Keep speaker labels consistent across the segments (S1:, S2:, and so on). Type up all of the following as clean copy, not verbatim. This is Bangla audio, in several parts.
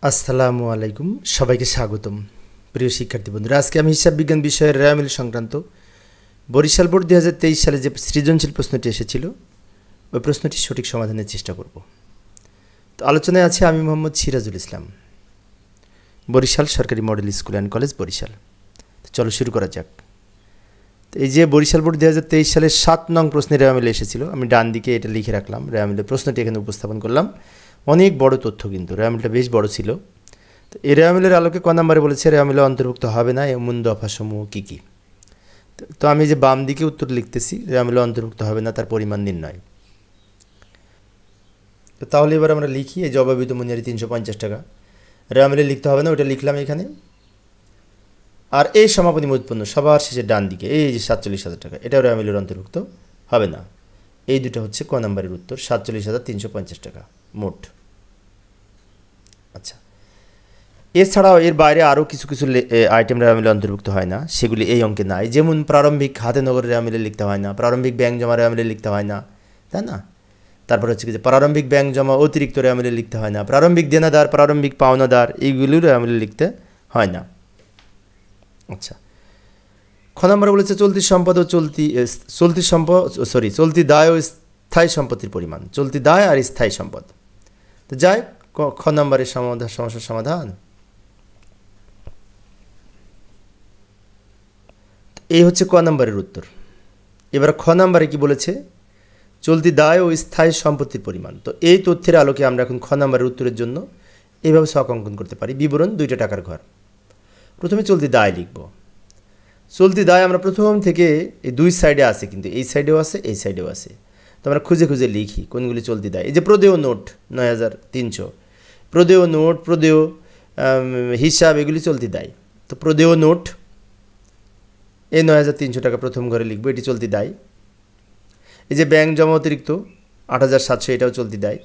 S1: আসসালামু আলাইকুম, সবাইকে স্বাগতম। প্রিয় শিক্ষার্থী বন্ধুরা, আজকে আমি হিসাব বিজ্ঞান বিষয়ের রেওয়ামিল সংক্রান্ত বরিশাল বোর্ড 2023 সালে যে সৃজনশীল প্রশ্নটি এসেছিল ওই প্রশ্নটির সঠিক সমাধানের চেষ্টা করব। তো আলোচনায় আছে আমি মোহাম্মদ সিরাজুল ইসলাম, বরিশাল সরকারি model school and college Barisal. তো চলো শুরু করা যাক। তো এই যে বরিশাল বোর্ড 2023 সালের 7 নং প্রশ্নের রেওয়ামিলে এসেছিল, আমি ডান দিকে এটা লিখে রাখলাম, রেওয়ামিলের প্রশ্নটি এখানে উপস্থাপন করলাম। অনেক বড় তথ্য, কিন্তু রেওয়ামিলটা বেশ বড় ছিল। তো এই রেওয়ামিলের আলোকে ক নাম্বারে বলেছে রেওয়ামিলে অন্তর্ভুক্ত হবে না এমন দফাসমূহ কী কী। তো আমি যে বাম দিকে উত্তর লিখতেছি, রেওয়ামিলে অন্তর্ভুক্ত হবে না তার পরিমাণ নির্ণয়। তো তাহলে এবার আমরা লিখি, এই জবাবিত মনিহারি 350 টাকা রেওয়ামিলে লিখতে হবে না, ওটা লিখলাম এখানে। আর এই সমাপনী মূল্যপণ্য সবার শেষে ডান দিকে এই যে 47,000 টাকা, এটাও রেওয়ামিলের অন্তর্ভুক্ত হবে না। এই দুটো হচ্ছে ক নাম্বারের উত্তর, 47,350 টাকা মোট। আচ্ছা, এছাড়াও এর বাইরে আরও কিছু কিছু আইটেম রেওয়ামিলে অন্তর্ভুক্ত হয় না, সেগুলি এই অঙ্কে নাই। যেমন প্রারম্ভিক হাতে নগর রেওয়ামিলে লিখতে হয় না, প্রারম্ভিক ব্যাংক জমা রেওয়ামিলে লিখতে হয় না, তাই না? তারপর হচ্ছে কি যে প্রারম্ভিক ব্যাংক জমা অতিরিক্ত রেওয়ামিলে লিখতে হয় না, প্রারম্ভিক দেনাদার প্রারম্ভিক পাওনাদার এইগুলি রেওয়ামিলে লিখতে হয় না। আচ্ছা, খ নম্বরে বলেছে চলতি সম্পদ ও চলতি দায় ও স্থায়ী সম্পত্তির পরিমাণ, চলতি দায় আর স্থায়ী সম্পদ। তো যাই খ নম্বরের সমস্যার সমাধান। এই হচ্ছে ক নম্বরের উত্তর। এবার খ নম্বরে কি বলেছে, চলতি দায় ও স্থায়ী সম্পত্তির পরিমাণ। তো এই তথ্যের আলোকে আমরা এখন খ নম্বরের উত্তরের জন্য এইভাবে ছক অঙ্কন করতে পারি। বিবরণ 2টা টাকার ঘর। প্রথমে চলতি দায় লিখব। চলতি দায় আমরা প্রথম থেকে এই দুই সাইডে আছে, কিন্তু এই সাইডেও আছে এই সাইডেও আছে। তো আমরা খুঁজে খুঁজে লিখি কোনগুলি চলতি দায়। এই যে প্রদেয় নোট 9,300, প্রদেয় নোট, প্রদেয় হিসাব, এগুলি চলতি দায়। তো প্রদেয় নোট এই 9,300 টাকা প্রথম ঘরে লিখবো, এটি চলতি দায়। এই যে ব্যাংক জমা অতিরিক্ত 8,700, এটাও চলতি দায়।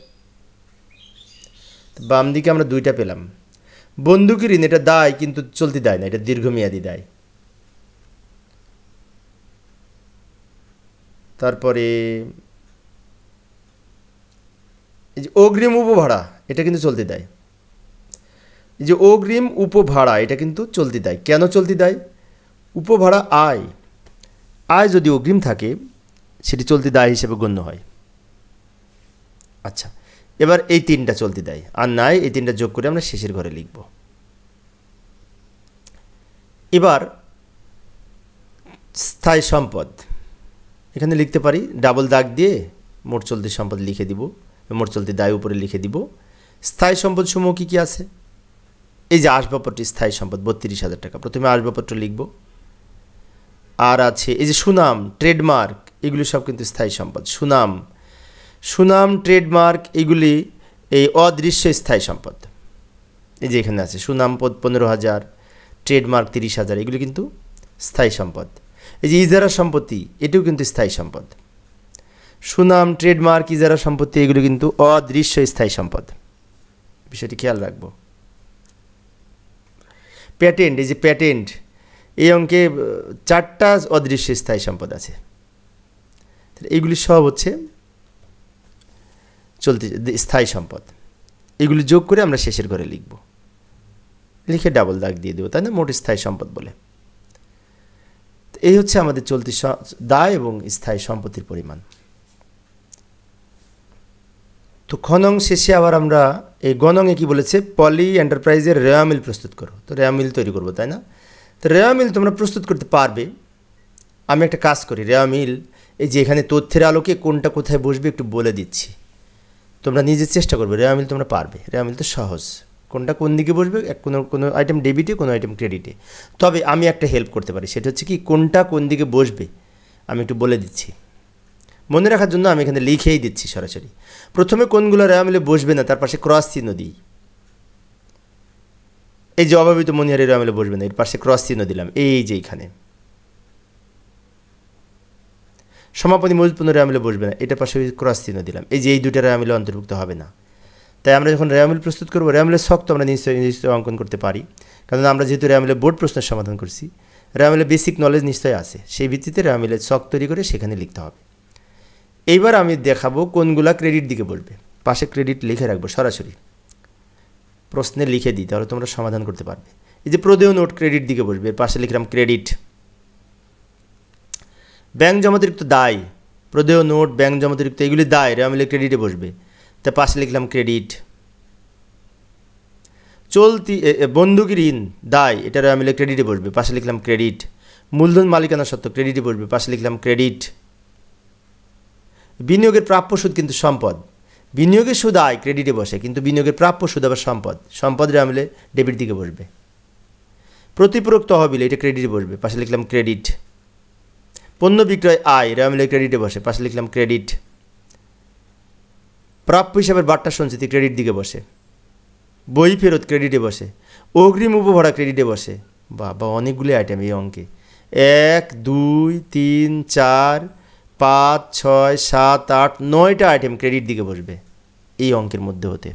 S1: বাম দিকে আমরা 2টা পেলাম। বন্ধুকি ঋণ, এটা দায় কিন্তু চলতি দায় না, এটা দীর্ঘমেয়াদী দায়। তারপরে এই যে অগ্রিম উপভাড়া, এটা কিন্তু চলতি দায়। এই যে অগ্রিম উপভাড়া, এটা কিন্তু চলতি দায়। কেন চলতি দায়? উপভাড়া আয়, আয় যদি অগ্রিম থাকে সেটি চলতি দায় হিসেবে গণ্য হয়। আচ্ছা, এবার এই 3টা চলতি দায়, আর নাই এই 3টা যোগ করে আমরা শেষের ঘরে লিখব। এবার স্থায়ী সম্পদ এখানে লিখতে পারি, ডাবল দাগ দিয়ে মোট চলতি সম্পদ লিখে দিব, মোট চলতি দায় উপরে লিখে দিব। স্থায়ী সম্পদ সমূহ কী কী আছে? এই যে আসবাবপত্র স্থায়ী সম্পদ 32,000 টাকা, প্রথমে আসবাবপত্র লিখব। আর আছে এই যে সুনাম, ট্রেডমার্ক, এগুলি সব কিন্তু স্থায়ী সম্পদ। সুনাম ট্রেডমার্ক এগুলি এই অদৃশ্য স্থায়ী সম্পদ। এই যে এখানে আছে সুনাম 15,000, ট্রেডমার্ক 30,000, এগুলি কিন্তু স্থায়ী সম্পদ। এই যে ইজারা সম্পত্তি, এটিও কিন্তু স্থায়ী সম্পদ। সুনাম, ট্রেডমার্ক, ইজারা সম্পত্তি এগুলি কিন্তু অদৃশ্য স্থায়ী সম্পদ, বিষয়টি খেয়াল রাখবো। প্যাটেন্ট, এই যে প্যাটেন্ট, এই অঙ্কে 4টা অদৃশ্য স্থায়ী সম্পদ আছে। এইগুলি সব হচ্ছে চলতি স্থায়ী সম্পদ। এগুলি যোগ করে আমরা শেষের ঘরে লিখব, লিখে ডাবল দাগ দিয়ে দেবো, তাই না, মোট স্থায়ী সম্পদ বলে। এই হচ্ছে আমাদের চলতি দায় এবং স্থায়ী সম্পত্তির পরিমাণ। তো খনং শেষে আবার আমরা এই গণঙে কি বলেছে, পলি এন্টারপ্রাইজের রেওয়ামিল প্রস্তুত করো। তো রেওয়ামিল তৈরি করবো, তাই না? তো রেওয়ামিল তোমরা প্রস্তুত করতে পারবে। আমি একটা কাজ করি, রেওয়ামিল এই যে এখানে তথ্যের আলোকে কোনটা কোথায় বসবে একটু বলে দিচ্ছি, তোমরা নিজে চেষ্টা করবে। রেওয়ামিল তোমরা পারবে, রেওয়ামিল তো সহজ। কোনটা কোন দিকে বসবে, কোনো আইটেম ডেবিটে, কোনো আইটেম ক্রেডিটে। তবে আমি একটা হেল্প করতে পারি, সেটা হচ্ছে কি, কোনটা কোন দিকে বসবে আমি একটু বলে দিচ্ছি। মনে রাখার জন্য আমি এখানে লিখেই দিচ্ছি সরাসরি। প্রথমে কোনগুলো রেওয়ামিলে বসবে না তার পাশে ক্রস চিহ্ন দিই। এই যে অভাবিত মনিহারি রেওয়ামিলে বসবে না, এর পাশে ক্রস চিহ্ন দিলাম। এই যে এখানে সমাপনী মজুতপূর্ণ রেওয়ামিলে বসবে না, এটার পাশে ক্রস চিহ্ন দিলাম। এই যে এই 2টা রেওয়ামিলে অন্তর্ভুক্ত হবে না। তাই আমরা যখন রেওয়ামিল প্রস্তুত করবো, রেওয়ামিলের ছক তো আমরা নিশ্চয়ই অঙ্কন করতে পারি, কারণ আমরা যেহেতু রেওয়ামিলের বোর্ড প্রশ্নের সমাধান করছি, রেওয়ামিলের বেসিক নলেজ নিশ্চয়ই আছে। সেই ভিত্তিতে রেওয়ামিলের ছক তৈরি করে সেখানে লিখতে হবে। এইবার আমি দেখাবো কোনগুলা ক্রেডিট দিকে বসবে, পাশে ক্রেডিট লিখে রাখবো সরাসরি। প্রশ্নে লিখে দিই, তাহলে তোমরা সমাধান করতে পারবে। এই যে প্রদেয় নোট ক্রেডিট দিকে বসবে, এর পাশে লিখলাম ক্রেডিট। ব্যাংক জমাতিরিক্ত দায়, প্রদেয় নোট, ব্যাংক জমাতিরিক্ত এগুলি দায়, রেওয়া মিলে ক্রেডিটে বসবে, তার পাশে লিখলাম ক্রেডিট। চলতি বন্ধকি ঋণ দায়, এটা রেওয়া মিলে ক্রেডিটে বসবে, পাশে লিখলাম ক্রেডিট। মূলধন মালিকানা সত্ত্ব ক্রেডিটে বসবে, পাশে লিখলাম ক্রেডিট। বিনিয়োগের প্রাপ্য সুদ কিন্তু সম্পদ, বিনিয়োগের সুদ আয় ক্রেডিটে বসে, কিন্তু বিনিয়োগের প্রাপ্য সুদ আবার সম্পদ, সম্পদ রেওয়া মিলে ডেবিট দিকে বসবে। প্রতিপূরক তহবিল, এটা ক্রেডিটে বসবে, পাশে লিখলাম ক্রেডিট। পণ্য বিক্রয় আয়, রেওয়া মিলে ক্রেডিটে বসে, পাশে লিখলাম ক্রেডিট। প্রাপ্য হিসাবের বাট্টা সঞ্চিতি ক্রেডিট দিকে বসে। বই ফেরত ক্রেডিটে বসে। অগ্রিম উপভরা ক্রেডিটে বসে। বা অনেকগুলি আইটেম এই অঙ্কে, 1 2 3 4 5 6 7 8 9টা আইটেম ক্রেডিট দিকে বসবে এই অঙ্কের মধ্যে হতে।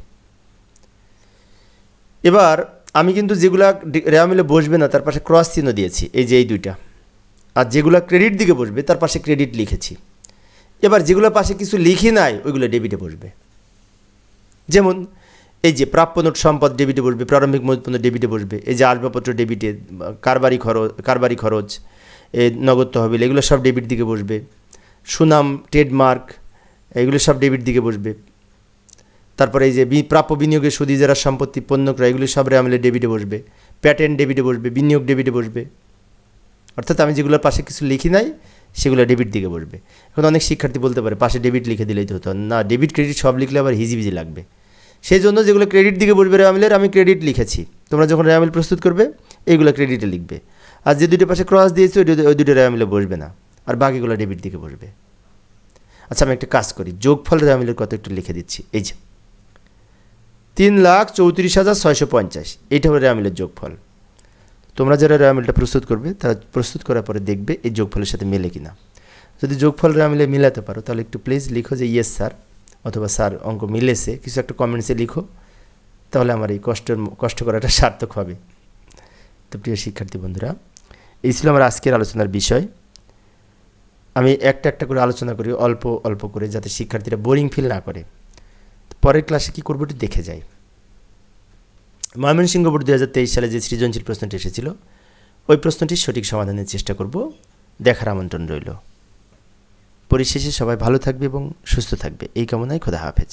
S1: এবার আমি কিন্তু যেগুলা রেওয়া মিলে বসবে না তার পাশে ক্রস চিহ্ন দিয়েছি, এই যে এই দুইটা। আর যেগুলো ক্রেডিট দিকে বসবে তার পাশে ক্রেডিট লিখেছি। এবার যেগুলো পাশে কিছু লিখি নাই ওইগুলো ডেবিটে বসবে। যেমন এই যে প্রাপ্য নোট সম্পদ ডেবিটে বসবে, প্রারম্ভিক মজুত পণ্য ডেবিটে বসবে, এই যে আসবাবপত্র ডেবিটে, কারবারি খরচ, এই নগদ তহবিল, এগুলো সব ডেবিট দিকে বসবে। সুনাম, ট্রেডমার্ক, এগুলো সব ডেবিট দিকে বসবে। তারপরে এই যে প্রাপ্য বিনিয়োগের সুদ, ইজারা সম্পত্তি, পণ্য ক্রয়, এগুলো সব রেওয়া মিলে ডেবিটে বসবে। প্যাটেন্ট ডেবিটে বসবে, বিনিয়োগ ডেবিটে বসবে। অর্থাৎ আমি যেগুলোর পাশে কিছু লিখি নাই সেগুলো ডেবিট দিকে বসবে। এখন অনেক শিক্ষার্থী বলতে পারে পাশে ডেবিট লিখে দিলেই তো হতো না, ডেবিট ক্রেডিট সব লিখলে আবার হিজিবিজি লাগবে। সেই জন্য যেগুলো ক্রেডিট দিকে বসবে রেওয়া মিলের আমি ক্রেডিট লিখেছি। তোমরা যখন রেওয়া মিল প্রস্তুত করবে এইগুলো ক্রেডিটে লিখবে। আর যে দুটো পাশে ক্রস দিয়েছি ওই দুটো রেওয়া মিলে বসবে না, আর বাকিগুলো ডেবিট দিকে বসবে। আচ্ছা আমি একটা কাজ করি, যোগফল রেওয়া মিলের কত একটু লিখে দিচ্ছি। এই যে 3,34,650, এইটা হলো রেওয়া মিলের যোগফল। তোমরা যারা রেওয়া মিলটা প্রস্তুত করবে তারা প্রস্তুত করার পরে দেখবে এই যোগফলের সাথে মেলে কিনা। যদি যোগফল রেওয়া মিলে মিলাতে পারো তাহলে একটু প্লিজ লিখো যে ইয়েস স্যার, অথবা স্যার অঙ্ক মিলেছে, কিছু একটা কমেন্টসে লিখো, তাহলে আমার এই কষ্ট করাটা সার্থক হবে। তো প্রিয় শিক্ষার্থী বন্ধুরা, এই ছিল আমার আজকের আলোচনার বিষয়। আমি একটা করে আলোচনা করি অল্প অল্প করে, যাতে শিক্ষার্থীরা বোরিং ফিল না করে। পরের ক্লাসে কী করবো একটু দেখে যাই। ময়মনসিংহ বোর্ড 2023 সালে যে সৃজনশীল প্রশ্নটি এসেছিল ওই প্রশ্নটির সঠিক সমাধানের চেষ্টা করব, দেখার আমন্ত্রণ রইল। পরিশেষে সবাই ভালো থাকবে এবং সুস্থ থাকবে এই কামনায় খোদা হাফেজ।